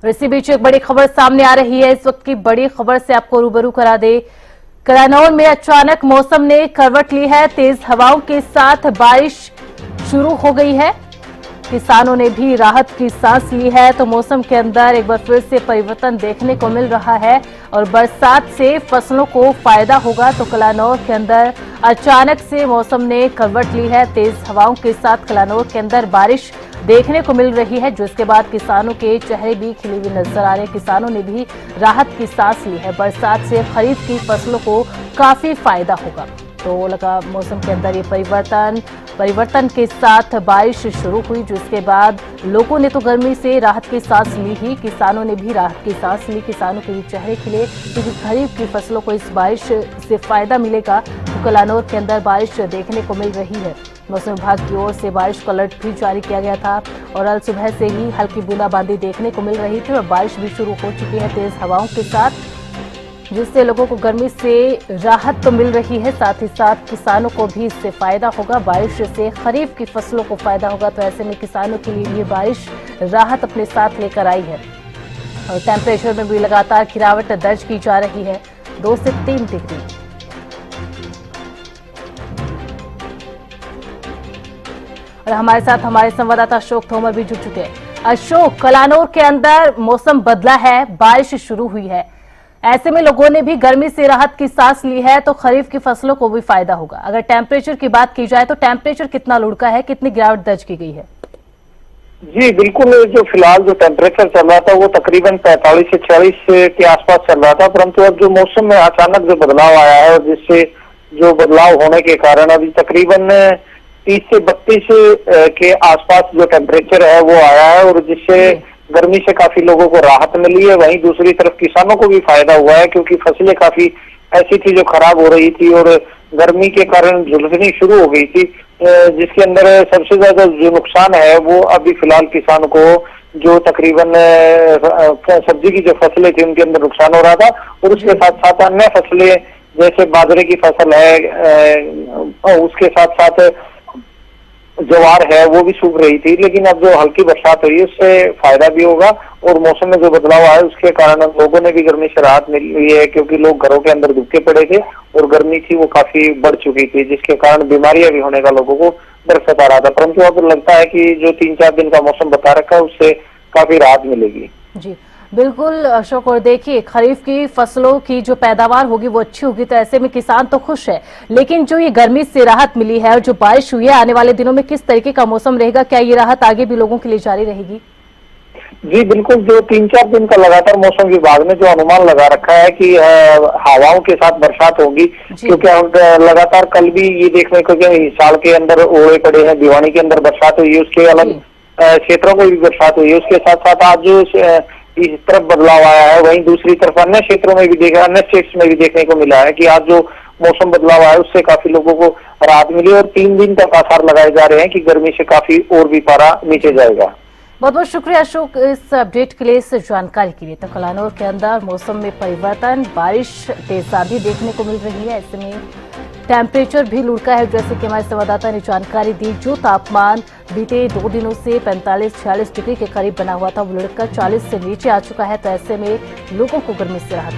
और इसी बीच एक बड़ी खबर सामने आ रही है। इस वक्त की बड़ी खबर से आपको रूबरू करा दे। कलानौर में अचानक मौसम ने करवट ली है। तेज हवाओं के साथ बारिश शुरू हो गई है। किसानों ने भी राहत की सांस ली है। तो मौसम के अंदर एक बार फिर से परिवर्तन देखने को मिल रहा है और बरसात से फसलों को फायदा होगा। तो कलानौर के अंदर अचानक से मौसम ने करवट ली है। तेज हवाओं के साथ कलानौर के अंदर बारिश देखने को मिल रही है, जिसके बाद किसानों के चेहरे भी खिले हुए नजर आ रहे हैं। किसानों ने भी राहत की सांस ली है। बरसात से खरीफ की फसलों को काफी फायदा होगा। तो लगा मौसम के अंदर ये परिवर्तन के साथ बारिश शुरू हुई, जिसके बाद लोगों ने तो गर्मी से राहत की सांस ली ही, किसानों ने भी राहत की सांस ली। किसानों के भी चेहरे खिले, क्योंकि खरीफ की फसलों को इस बारिश से फायदा मिलेगा। तो कलानौर के अंदर बारिश देखने को मिल रही है। मौसम विभाग की ओर से बारिश का अलर्ट भी जारी किया गया था और कल सुबह से ही हल्की बूंदाबांदी देखने को मिल रही थी और बारिश भी शुरू हो चुकी है तेज हवाओं के साथ, जिससे लोगों को गर्मी से राहत तो मिल रही है, साथ ही साथ किसानों को भी इससे फायदा होगा। बारिश से खरीफ की फसलों को फायदा होगा। तो ऐसे में किसानों के लिए ये बारिश राहत अपने साथ लेकर आई है और टेम्परेचर में भी लगातार गिरावट दर्ज की जा रही है, 2 से 3 डिग्री। और हमारे साथ हमारे संवाददाता अशोक तोमर भी जुड़ चुके हैं। अशोक, कलानौर के अंदर मौसम बदला है, बारिश शुरू हुई है, ऐसे में लोगों ने भी गर्मी से राहत की सांस ली है। तो खरीफ की फसलों को भी फायदा होगा। अगर टेम्परेचर की बात की जाए तो टेम्परेचर कितना लुढ़का है, कितनी गिरावट दर्ज की गई है? जी बिल्कुल, जो फिलहाल जो टेम्परेचर चल रहा था वो तकरीबन 45 से 46 के आसपास चल रहा था, परंतु अब जो मौसम में अचानक जो बदलाव आया है और जिससे जो बदलाव होने के कारण अभी तकरीबन 30 से 32 के आसपास जो टेम्परेचर है वो आया है और जिससे गर्मी से काफी लोगों को राहत मिली है। वहीं दूसरी तरफ किसानों को भी फायदा हुआ है, क्योंकि फसलें काफी ऐसी थी जो खराब हो रही थी और गर्मी के कारण झुलसनी शुरू हो गई थी, जिसके अंदर सबसे ज्यादा जो नुकसान है वो अभी फिलहाल किसानों को जो तकरीबन सब्जी की जो फसलें थी उनके अंदर नुकसान हो रहा था और उसके साथ साथ अन्य फसलें जैसे बाजरे की फसल है, उसके साथ साथ ज्वार है वो भी सूख रही थी। लेकिन अब जो हल्की बरसात हुई है उससे फायदा भी होगा और मौसम में जो बदलाव आया उसके कारण लोगों ने भी गर्मी से राहत मिली हुई है, क्योंकि लोग घरों के अंदर दुबके पड़े थे और गर्मी थी वो काफी बढ़ चुकी थी, जिसके कारण बीमारियां भी होने का लोगों को डर सता रहा था। परंतु अब लगता है कि जो 3-4 दिन का मौसम बता रखा है उससे काफी राहत मिलेगी। जी बिल्कुल अशोक, और देखिए खरीफ की फसलों की जो पैदावार होगी वो अच्छी होगी, तो ऐसे में किसान तो खुश है। लेकिन जो ये गर्मी से राहत मिली है और जो बारिश हुई है, आने वाले दिनों में किस तरीके का मौसम रहेगा? क्या ये राहत आगे भी लोगों के लिए जारी रहेगी? जी बिल्कुल, जो 3-4 दिन का लगातार मौसम विभाग ने जो अनुमान लगा रखा है कि हवाओं के साथ बरसात होगी, क्योंकि हम लगातार कल भी ये देखने को साल के अंदर ओले पड़े हैं, भिवानी के अंदर बरसात हुई है, उसके अलग क्षेत्रों में भी बरसात हुई है। उसके साथ साथ आज जो इस तरफ बदलाव आया है, वहीं दूसरी तरफ अन्य क्षेत्रों में भी अन्य स्टेट्स में भी देखने को मिला है कि आज जो मौसम बदलाव आया उससे काफी लोगों को राहत मिली और 3 दिन तक आसार लगाए जा रहे हैं कि गर्मी से काफी और भी पारा नीचे जाएगा। बहुत बहुत शुक्रिया अशोक इस अपडेट के लिए, इस जानकारी के लिए। तो कलानौर के अंदर मौसम में परिवर्तन, बारिश, तेज आंधी देखने को मिल रही है। ऐसे में टेम्परेचर भी लुढ़का है, जैसे कि हमारे संवाददाता ने जानकारी दी। जो तापमान बीते 2 दिनों से 45-46 डिग्री के करीब बना हुआ था वो लुढ़कर 40 से नीचे आ चुका है। तो ऐसे में लोगों को गर्मी से राहत